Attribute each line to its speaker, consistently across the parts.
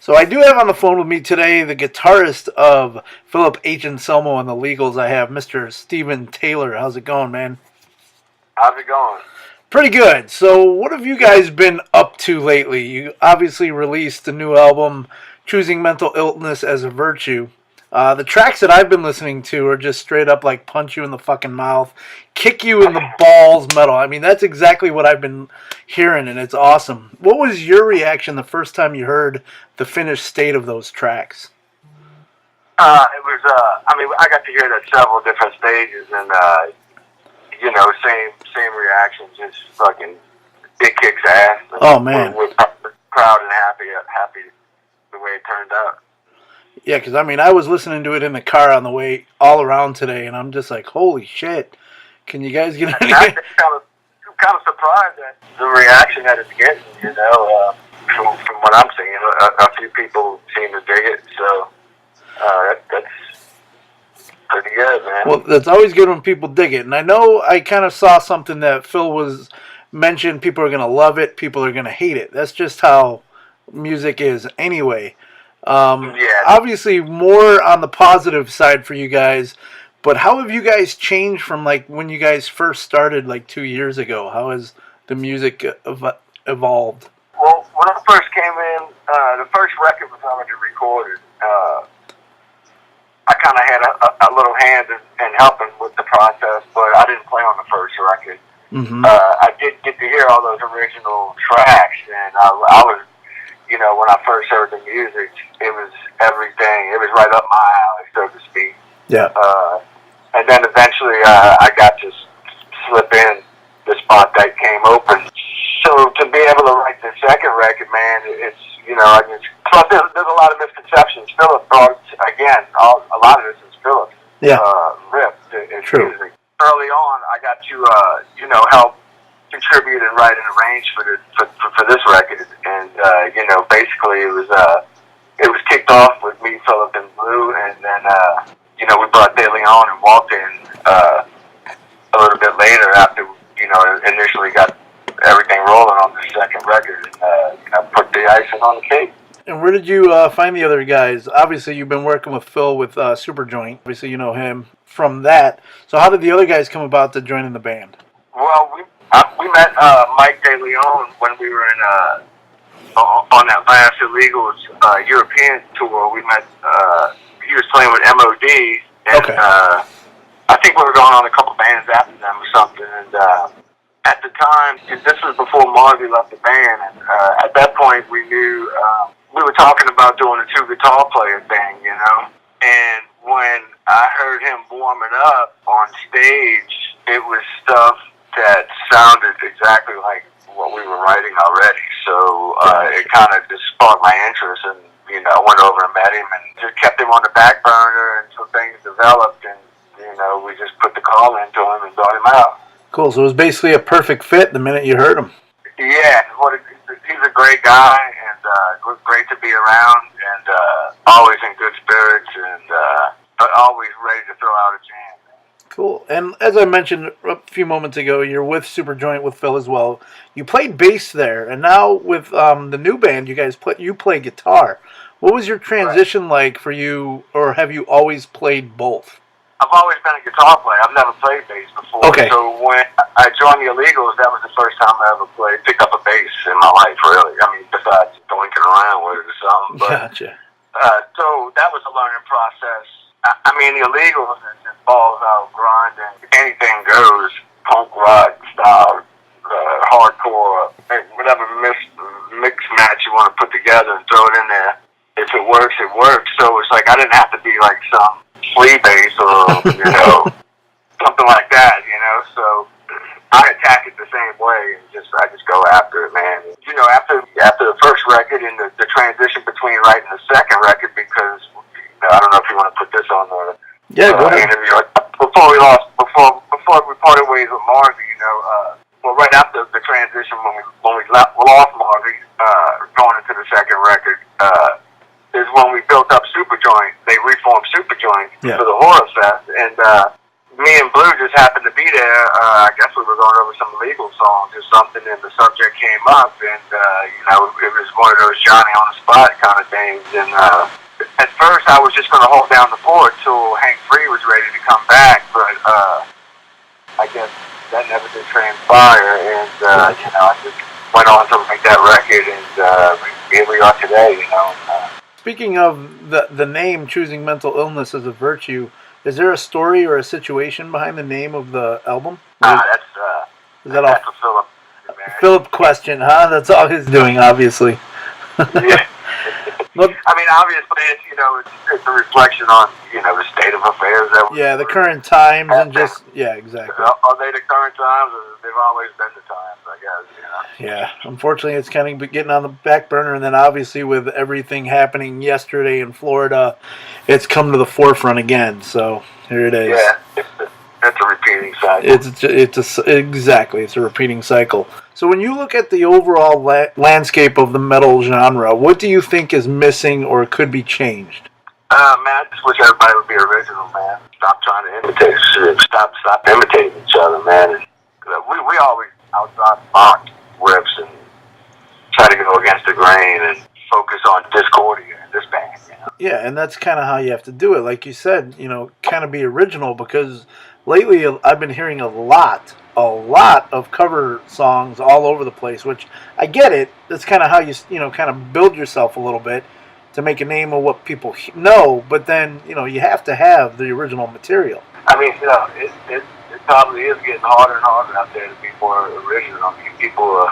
Speaker 1: So I do have on the phone with me today the guitarist of Phillip H. Anselmo and the Illegals. I have Mr. Stephen Taylor. How's it going, man?
Speaker 2: How's it going?
Speaker 1: Pretty good. So what have you guys been up to lately? You obviously released a new album, Choosing Mental Illness as a Virtue. The tracks that I've been listening to are just straight up like punch you in the fucking mouth, kick you in the balls metal. I mean, that's exactly what I've been hearing, and it's awesome. What was your reaction the first time you heard the finished state of those tracks?
Speaker 2: It was, I got to hear it at several different stages, and, same reaction, just fucking, it kicks ass.
Speaker 1: Oh, man.
Speaker 2: We're proud and happy the way it turned out.
Speaker 1: Yeah, because, I was listening to it in the car on the way all around today, and I'm just like, holy shit. Can you guys get any...
Speaker 2: I'm kind of surprised at the reaction that it's getting, from what I'm seeing. A few people seem to dig it, so that's pretty good, man.
Speaker 1: Well, that's always good when people dig it. And I know I kind of saw something that Phil was mentioned. People are going to love it. People are going to hate it. That's just how music is anyway. Obviously, more on the positive side for you guys. But how have you guys changed from like when you guys first started like 2 years ago? How has the music evolved?
Speaker 2: Well, when I first came in, the first record was already recorded. I kind of had a little hand in helping with the process, but I didn't play on the first record.
Speaker 1: Mm-hmm.
Speaker 2: I did get to hear all those original tracks, and I was, when I first heard the music, it was everything. It was right up my alley, so to speak.
Speaker 1: Yeah.
Speaker 2: And then eventually I got to slip in the spot that came open. So to be able to write the second record, man, it's, plus there's a lot of misconceptions. Phillip brought, again, a lot of this is Phillip's riff. It's
Speaker 1: true.
Speaker 2: Music. Early on, I got to, help contribute and write and arrange for this record. And, basically it was kicked off with me, Phillip, and Blue, and then, we brought De Leon and walked in a little bit later after, initially got everything rolling on the second record, and put the icing on the cake.
Speaker 1: And where did you find the other guys? Obviously, you've been working with Phil with Superjoint. Obviously, you know him from that. So how did the other guys come about to join in the band?
Speaker 2: Well, we met Mike De Leon when we were on that last Illegals European tour. We met, he was playing with MOD, and
Speaker 1: okay.
Speaker 2: I think we were going on a couple bands after them or something, and at the time, this was before Marvy left the band, and at that point we knew, we were talking about doing a two guitar player thing, and when I heard him warming up on stage, it was stuff that sounded exactly like what we were writing already, so it kind of just sparked my interest, and I went over and met him and just kept him on the back burner until things developed, and we just put the call into him and brought him out.
Speaker 1: Cool. So it was basically a perfect fit the minute you heard him.
Speaker 2: Yeah, he's a great guy, and great to be around, and always in good spirits, and always ready to throw out a jam.
Speaker 1: Cool. And as I mentioned a few moments ago, you're with Superjoint with Phil as well. You played bass there, and now with the new band, you play guitar. What was your transition like for you, or have you always played both?
Speaker 2: I've always been a guitar player. I've never played bass before.
Speaker 1: Okay.
Speaker 2: So when I joined the Illegals, that was the first time I ever picked up a bass in my life, really. Besides doinking around with it or something. But,
Speaker 1: gotcha.
Speaker 2: So that was a learning process. The Illegals is balls out, grind, and anything goes. Punk rock style, hardcore, whatever mix match you want to put together and throw it in there. If it works, it works. So it's like I didn't have to be like some flea bass or, something like that, so I attack it the same way, and I just go after it, man. After the first record and the transition between writing the second record, because, I don't know if you want to put this on the interview. Before we parted ways with Marvy, right after the transition when we lost Marvy, going into the second record, is when we built up Superjoint. They reformed Superjoint for the Horror Fest, and me and Blue just happened to be there. I guess we were going over some legal songs or something, and the subject came up, and it was one of those Johnny on the spot kind of things. And at first, I was just going to hold down the fort till Hank Free was ready to come back, but I guess that never did transpire, and I just went on to make that record, and here we are today.
Speaker 1: Speaking of the name, choosing mental illness as a virtue, is there a story or a situation behind the name of the album?
Speaker 2: That's a Phillip.
Speaker 1: Phillip question, huh? That's all he's doing, obviously.
Speaker 2: Yeah. I mean, obviously, it's a reflection on, the state of affairs.
Speaker 1: The current times and just, exactly.
Speaker 2: Are they the current times, or they've always been the times, I guess,
Speaker 1: Yeah, unfortunately, it's kind of getting on the back burner, and then obviously with everything happening yesterday in Florida, it's come to the forefront again, so here it is.
Speaker 2: Yeah, it's a repeating cycle.
Speaker 1: Exactly, it's a repeating cycle. So when you look at the overall landscape of the metal genre, what do you think is missing or could be changed?
Speaker 2: Man, I just wish everybody would be original, man. Stop trying to imitate shit. Stop imitating each other, man. And we always outside box riffs and try to go against the grain and focus on Discordia in this band.
Speaker 1: Yeah, and that's kind of how you have to do it. Like you said, kind of be original, because lately I've been hearing a lot of cover songs all over the place, which I get it. That's kind of how you kind of build yourself a little bit to make a name of what people know, but then, you have to have the original material.
Speaker 2: I mean, it probably is getting harder and harder out there to be more original. I mean, people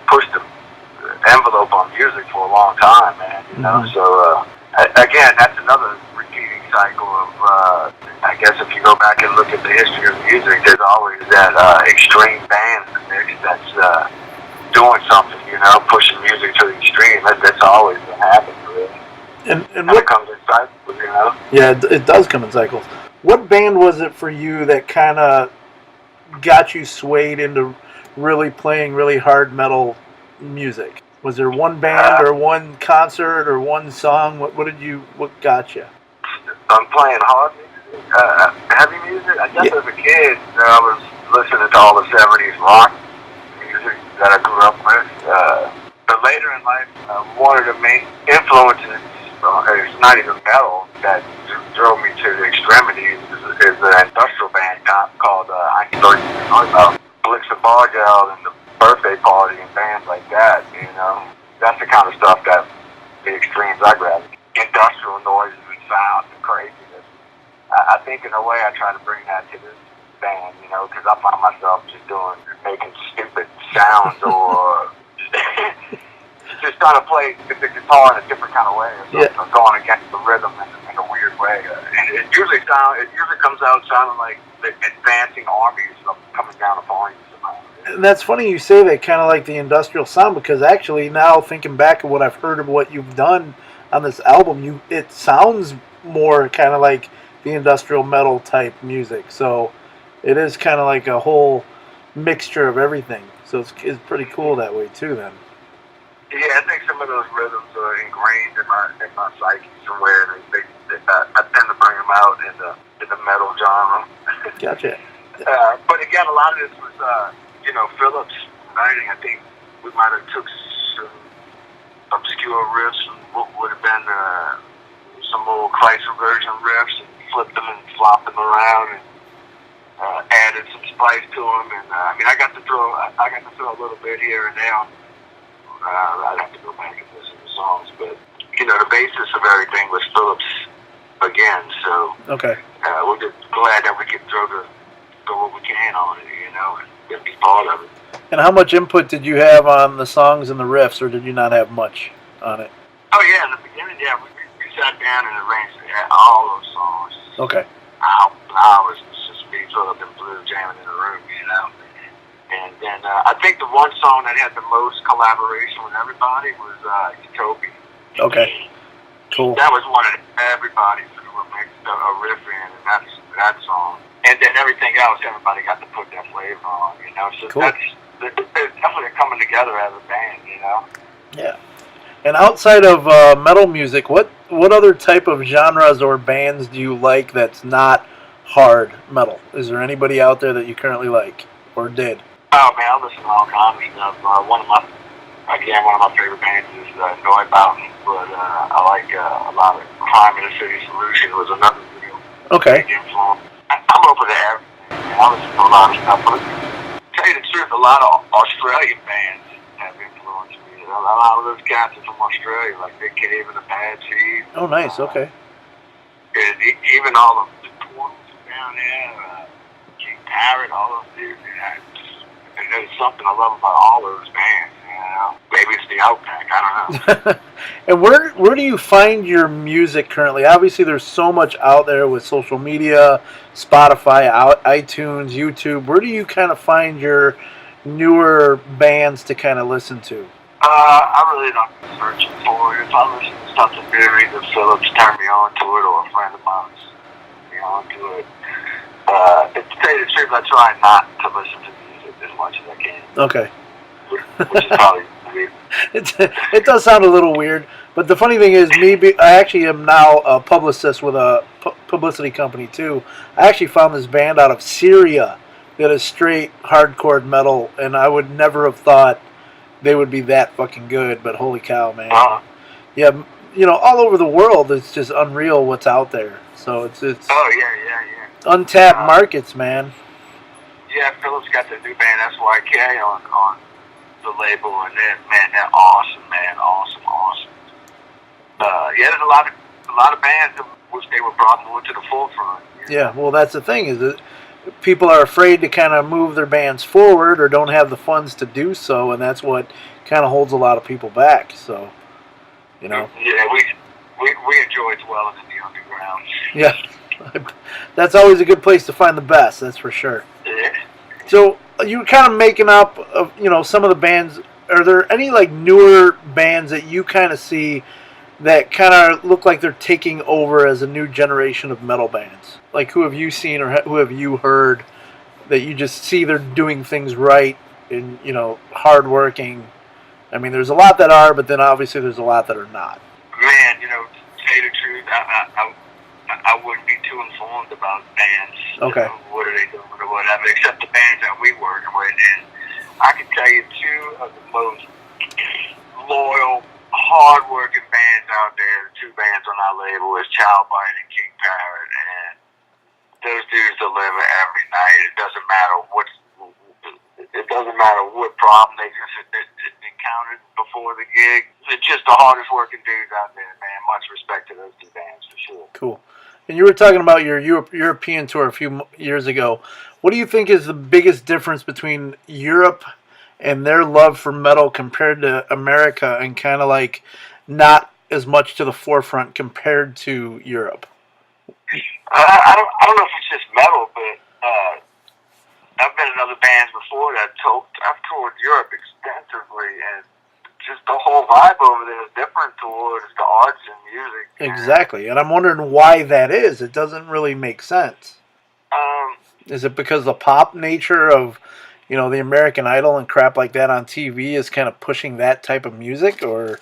Speaker 2: push the envelope on music for a long time, man, so, again, that's another repeating cycle of, I guess if you go back and look at the history of music, there's always that extreme band in the mix that's doing something, pushing music to the extreme. That's always been happening, really.
Speaker 1: And what
Speaker 2: it comes in cycles,
Speaker 1: Yeah, it does come in cycles. What band was it for you that kind of got you swayed into really playing really hard metal music? Was there one band or one concert or one song? What got you?
Speaker 2: I'm playing hard music, heavy music. I guess as a kid, I was listening to all the 70s rock music that I grew up with. But later in life, one of the main influences, it's not even metal, that drove me to the extremities is an industrial band called Untitled Chapter. Blix and Bargeld and the Birthday Party and bands like that, That's the kind of stuff that the extremes I grab. Industrial noises and sound and craziness. I think in a way I try to bring that to this band, because I find myself just making stupid sounds or just trying to play the guitar in a different kind of way or something, or going against the rhythm in a weird way. And it usually comes out sounding like the advancing armies coming down upon you somehow.
Speaker 1: And that's funny you say that, kind of like the industrial sound, because actually now thinking back at what I've heard of what you've done on this album, it sounds more kind of like the industrial metal type music. So it is kind of like a whole mixture of everything. So it's pretty cool that way too then.
Speaker 2: Yeah, I think some of those rhythms are ingrained in my psyche somewhere. I tend to bring them out in the metal genre.
Speaker 1: Gotcha.
Speaker 2: But again, a lot of this was, Phillip's writing. I think we might have took some obscure riffs from what would have been some old Chrysler version riffs and flipped them and flopped them around and added some spice to them. And I got to throw a little bit here and there. I'd have to go back and listen to songs, but the basis of everything was Phillip's again. So
Speaker 1: okay,
Speaker 2: we're just glad that we could throw what we can on it, and be part of it.
Speaker 1: And how much input did you have on the songs and the riffs, or did you not have much on it?
Speaker 2: Oh yeah, in the beginning, we sat down and arranged all those songs.
Speaker 1: Okay.
Speaker 2: Hours, just me, Phillip, and Blue jamming in the room, And then I think the one song that had the most collaboration with everybody was Utopia.
Speaker 1: Okay. Cool.
Speaker 2: That was one of everybody threw a riff in, and that's that song. And then everything else, everybody got to put their flavor on, So
Speaker 1: cool.
Speaker 2: It's definitely coming together as a band,
Speaker 1: Yeah. And outside of metal music, what other type of genres or bands do you like that's not hard metal? Is there anybody out there that you currently like or did?
Speaker 2: Oh man, I listen to all kinds of stuff. One of my favorite bands is Neubauten, but I like a lot of Crime in the City Solution was another real
Speaker 1: Okay.
Speaker 2: big influence. I'm open to everything. I listen to a lot of stuff. But to tell you the truth, a lot of Australian bands have influenced me. A lot of those cats are from Australia, like Nick Cave and the Bad Seeds.
Speaker 1: Oh, nice. Okay.
Speaker 2: Even all of the Portals down there, King Parrot, all those dudes. And there's something I love about all those bands. You know? Maybe it's the Outback. I don't know.
Speaker 1: And where do you find your music currently? Obviously, there's so much out there with social media, Spotify, iTunes, YouTube. Where do you kind of find your newer bands to kind of listen to?
Speaker 2: I really don't search for it. If I listen to something new, either Phillips turned me on to it or a friend of mine turned me on to it. To tell you the truth, I try not to listen to music as much as I can.
Speaker 1: Okay.
Speaker 2: Which is probably weird.
Speaker 1: It does sound a little weird, but the funny thing is, I actually am now a publicist with a publicity company too. I actually found this band out of Syria that is straight hardcore metal, and I would never have thought they would be that fucking good. But holy cow, man! Yeah, all over the world, it's just unreal what's out there. So it's
Speaker 2: Oh yeah.
Speaker 1: untapped markets, man.
Speaker 2: Yeah, Philip's got the new band SYK on the label, and they're awesome, man, awesome. Yeah, there's a lot of bands that wish they were brought more to the forefront.
Speaker 1: Yeah, well, that's the thing is that people are afraid to kind of move their bands forward or don't have the funds to do so, and that's what kind of holds a lot of people back. So,
Speaker 2: Yeah, we enjoy dwelling in the underground.
Speaker 1: Yeah, that's always a good place to find the best. That's for sure.
Speaker 2: Yeah.
Speaker 1: So you kind of making up of some of the bands. Are there any like newer bands that you kind of see that kind of look like they're taking over as a new generation of metal bands? Like who have you seen or who have you heard that you just see they're doing things right and hardworking? I mean, there's a lot that are, but then obviously there's a lot that are not.
Speaker 2: Man, to tell you the truth, I wouldn't be too informed about bands.
Speaker 1: Okay.
Speaker 2: What are they doing or whatever, except the bands that we work with. And I can tell you two of the most loyal, hard-working bands out there, the two bands on our label is Childbite and King Parrot. And those dudes deliver every night. It doesn't matter what problem they just encountered before the gig. It's just the hardest working dudes out there, man. Much respect to those two bands for sure.
Speaker 1: Cool. And you were talking about your European tour a few years ago. What do you think is the biggest difference between Europe and their love for metal compared to America, and kind of like not as much to the forefront compared to Europe?
Speaker 2: I don't know if it's just metal, but I've been in other bands before that I've toured Europe extensively, and just the whole vibe over there is different towards the arts and music.
Speaker 1: Exactly, and I'm wondering why that is. It doesn't really make sense. Is it because the pop nature of, the American Idol and crap like that on TV is kind of pushing that type of music, or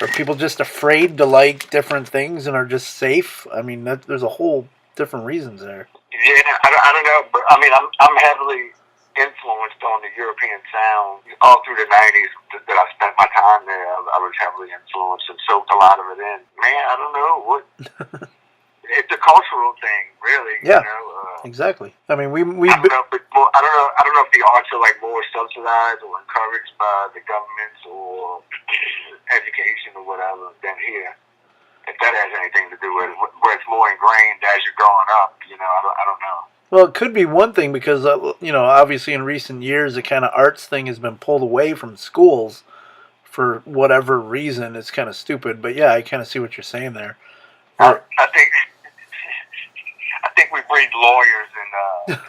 Speaker 1: are people just afraid to like different things and are just safe? I mean, there's a whole different reasons there.
Speaker 2: Yeah, I don't know, but I mean, I'm heavily influenced on the European sound all through the 90s that I spent my time there. I was heavily influenced and soaked a lot of it in. Man, I don't know what. It's a cultural thing, really.
Speaker 1: Yeah, exactly. I mean, I don't know if the arts are like more subsidized or encouraged by the governments or education or whatever than here. If that has anything to do with it, where it's more ingrained as you're growing up, I don't know. Well, it could be one thing because, obviously in recent years, the kind of arts thing has been pulled away from schools for whatever reason. It's kind of stupid. But, yeah, I kind of see what you're saying there.
Speaker 2: I think we breed lawyers and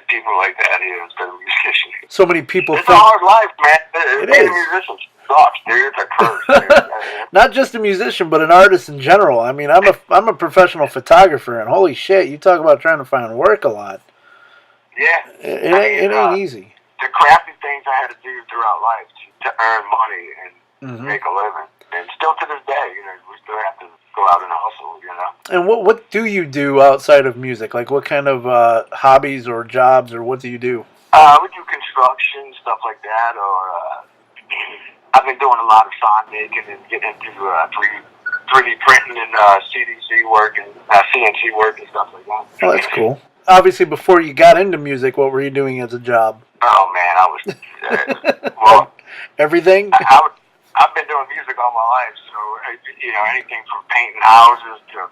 Speaker 2: people like that here instead of musicians.
Speaker 1: So many people
Speaker 2: It's a hard life, man.
Speaker 1: It
Speaker 2: Being
Speaker 1: is.
Speaker 2: a musician sucks, dude. It's a curse, dude.
Speaker 1: Not just a musician, but an artist in general. I mean, I'm a professional photographer, and holy shit, you talk about trying to find work a lot.
Speaker 2: Yeah.
Speaker 1: It ain't easy.
Speaker 2: The crappy things I had to do throughout life to earn money and make a living. And still to this day, we still have to go out and hustle, you know.
Speaker 1: And what do you do outside of music? Like, what kind of hobbies or jobs, or what do you do?
Speaker 2: We do construction, stuff like that, or I've been doing a lot of sign making and getting into 3D printing and CDC work and CNC work and stuff like that.
Speaker 1: Oh, that's cool. Obviously, before you got into music, what were you doing as a job?
Speaker 2: Oh, man, I was, well,
Speaker 1: everything?
Speaker 2: I've been doing music all my life, so, you know, anything from painting houses to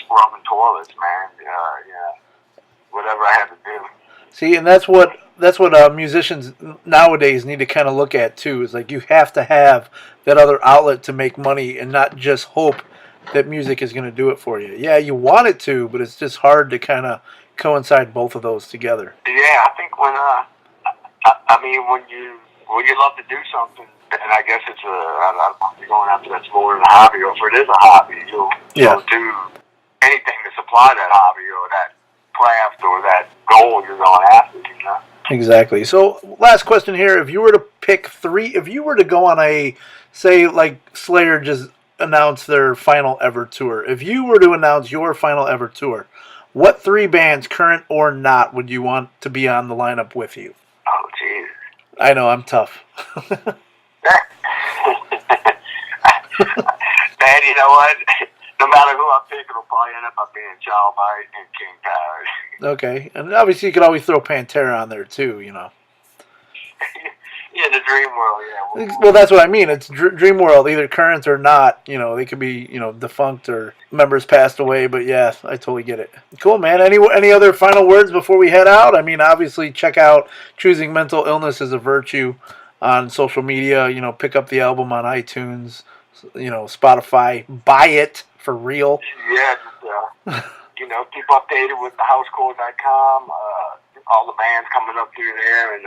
Speaker 2: scrubbing toilets, man, yeah, whatever I had to do.
Speaker 1: See, and that's what musicians nowadays need to kind of look at too. Is like you have to have that other outlet to make money, and not just hope that music is going to do it for you. Yeah, you want it to, but it's just hard to kind of coincide both of those together.
Speaker 2: Yeah, I think when I mean when you love to do something, and I guess it's I don't know if you're going after that's more than a hobby, or if it is a hobby, you'll do anything to supply that hobby or that craft or that goal you're going after, you know?
Speaker 1: Exactly. So, last question here. If you were to pick if you were to go on a, say, like Slayer just announced their final ever tour. If you were to announce your final ever tour, what 3 bands, current or not, would you want to be on the lineup with you?
Speaker 2: Oh, jeez.
Speaker 1: I know, I'm tough.
Speaker 2: Man, you know what? No matter who I pick, it'll probably end up being Child Bite and King Parrot.
Speaker 1: Okay, and obviously you could always throw Pantera on there too, you know.
Speaker 2: Yeah, the Dream World, yeah.
Speaker 1: Well, that's what I mean. It's Dream World, either current or not. You know, they could be, you know, defunct or members passed away. But yeah, I totally get it. Cool, man. Any other final words before we head out? I mean, obviously, check out Choosing Mental Illness as a Virtue on social media. You know, pick up the album on iTunes. You know, Spotify. Buy it for real.
Speaker 2: Yeah, just, you know, keep updated with thehousecore.com. All the bands coming up through there, and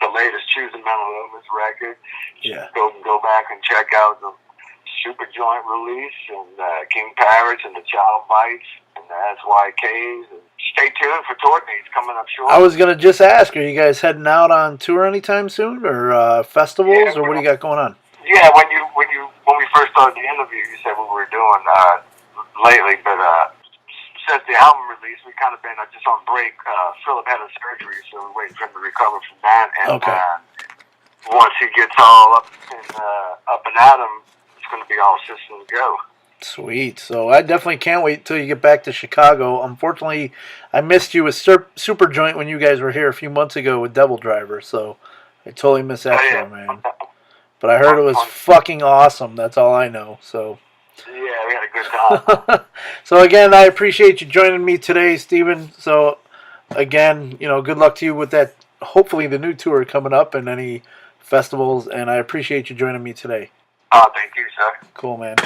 Speaker 2: the latest Choosing Mental Illness record.
Speaker 1: Yeah.
Speaker 2: Go back and check out the Super Joint release and King Parrots and the Child Bites and the SYKs. And stay tuned for tour dates coming up shortly.
Speaker 1: I was gonna just ask, are you guys heading out on tour anytime soon, or festivals, or what do you got going on?
Speaker 2: Yeah, when we first started the interview, you said what we were doing lately, but since the album release, we've kind of been just on break. Phillip had a surgery, so we're waiting for him to recover from that. And once he gets all up and at him, it's going to be all systems go.
Speaker 1: Sweet. So I definitely can't wait till you get back to Chicago. Unfortunately, I missed you with Super Joint when you guys were here a few months ago with Devil Driver, so I totally missed that show, man. But I heard it was fucking awesome. That's all I know. So.
Speaker 2: Yeah, we had a good time.
Speaker 1: So again, I appreciate you joining me today, Steven. So again, you know, good luck to you with that. Hopefully, the new tour coming up and any festivals. And I appreciate you joining me today.
Speaker 2: Oh, thank you, sir.
Speaker 1: Cool, man.